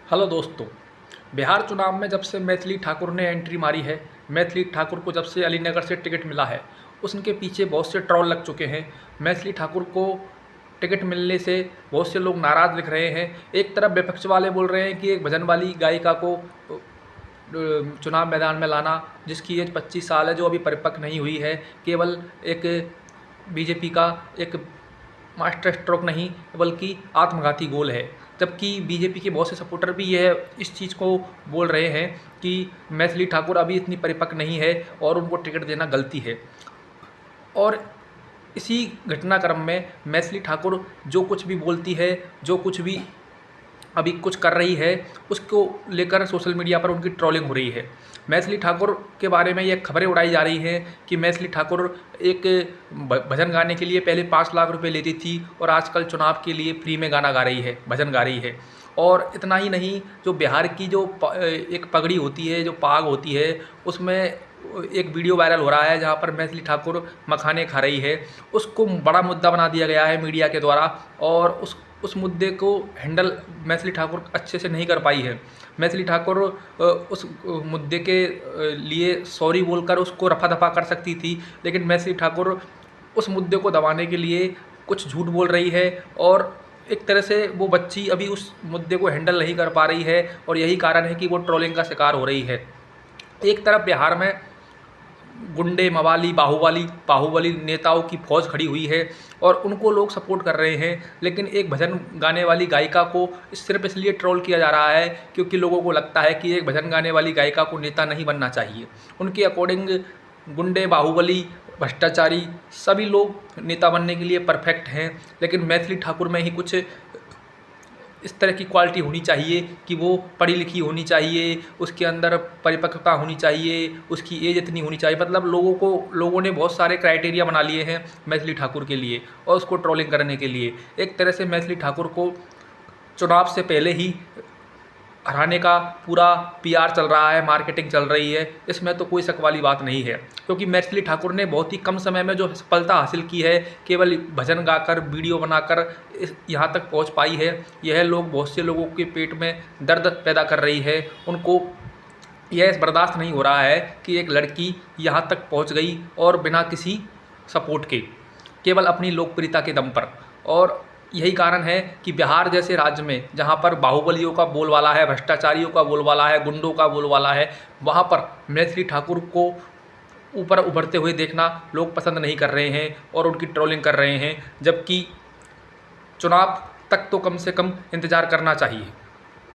Hello दोस्तों। बिहार चुनाव में जब से मैथिली ठाकुर ने एंट्री मारी है, मैथिली ठाकुर को जब से अलीनगर से टिकट मिला है, उसके पीछे बहुत से ट्रोल लग चुके हैं। मैथिली ठाकुर को टिकट मिलने से बहुत से लोग नाराज़ दिख रहे हैं। एक तरफ विपक्ष वाले बोल रहे हैं कि एक भजन वाली गायिका को चुनाव मैदान में लाना, जिसकी एज 25 साल है, जो अभी परिपक्व नहीं हुई है, केवल एक बीजेपी का एक मास्टर स्ट्रोक नहीं बल्कि आत्मघाती गोल है। जबकि बीजेपी के बहुत से सपोर्टर भी इस चीज़ को बोल रहे हैं कि मैथिली ठाकुर अभी इतनी परिपक्व नहीं है और उनको टिकट देना गलती है। और इसी घटनाक्रम में मैथिली ठाकुर जो कुछ भी बोलती है, जो कुछ भी अभी कुछ कर रही है, उसको लेकर सोशल मीडिया पर उनकी ट्रोलिंग हो रही है। मैथिली ठाकुर के बारे में ये खबरें उड़ाई जा रही हैं कि मैथिली ठाकुर एक भजन गाने के लिए पहले 5 लाख रुपए लेती थी और आजकल चुनाव के लिए फ्री में गाना गा रही है, भजन गा रही है। और इतना ही नहीं, जो बिहार की जो एक पगड़ी होती है, जो पाग होती है, उसमें एक वीडियो वायरल हो रहा है जहाँ पर मैथिली ठाकुर मखाने खा रही है। उसको बड़ा मुद्दा बना दिया गया है मीडिया के द्वारा और उस मुद्दे को हैंडल मैथिली ठाकुर अच्छे से नहीं कर पाई है। मैथिली ठाकुर उस मुद्दे के लिए सॉरी बोलकर उसको रफा दफा कर सकती थी, लेकिन मैथिली ठाकुर उस मुद्दे को दबाने के लिए कुछ झूठ बोल रही है और एक तरह से वो बच्ची अभी उस मुद्दे को हैंडल नहीं कर पा रही है और यही कारण है कि वो ट्रोलिंग का शिकार हो रही है। एक तरफ बिहार में गुंडे, मवाली, बाहुबली नेताओं की फौज खड़ी हुई है और उनको लोग सपोर्ट कर रहे हैं, लेकिन एक भजन गाने वाली गायिका को सिर्फ इसलिए ट्रोल किया जा रहा है क्योंकि लोगों को लगता है कि एक भजन गाने वाली गायिका को नेता नहीं बनना चाहिए। उनके अकॉर्डिंग गुंडे, बाहुबली, भ्रष्टाचारी सभी लोग नेता बनने के लिए परफेक्ट हैं, लेकिन मैथिली ठाकुर में ही कुछ इस तरह की क्वालिटी होनी चाहिए कि वो पढ़ी लिखी होनी चाहिए, उसके अंदर परिपक्वता होनी चाहिए, उसकी एज इतनी होनी चाहिए। मतलब लोगों ने बहुत सारे क्राइटेरिया बना लिए हैं मैथिली ठाकुर के लिए और उसको ट्रोलिंग करने के लिए। एक तरह से मैथिली ठाकुर को चुनाव से पहले ही हराने का पूरा पीआर चल रहा है, मार्केटिंग चल रही है। इसमें तो कोई शक वाली बात नहीं है, क्योंकि मैथिली ठाकुर ने बहुत ही कम समय में जो सफलता हासिल की है, केवल भजन गाकर, वीडियो बनाकर यहाँ तक पहुँच पाई है। यह बहुत से लोगों के पेट में दर्द पैदा कर रही है। उनको यह बर्दाश्त नहीं हो रहा है कि एक लड़की यहाँ तक पहुँच गई और बिना किसी सपोर्ट के, केवल अपनी लोकप्रियता के दम पर। और यही कारण है कि बिहार जैसे राज्य में, जहाँ पर बाहुबलियों का बोलबाला है, भ्रष्टाचारियों का बोलबाला है, गुंडों का बोलबाला है, वहाँ पर मैथिली ठाकुर को ऊपर उभरते हुए देखना लोग पसंद नहीं कर रहे हैं और उनकी ट्रोलिंग कर रहे हैं। जबकि चुनाव तक तो कम से कम इंतज़ार करना चाहिए।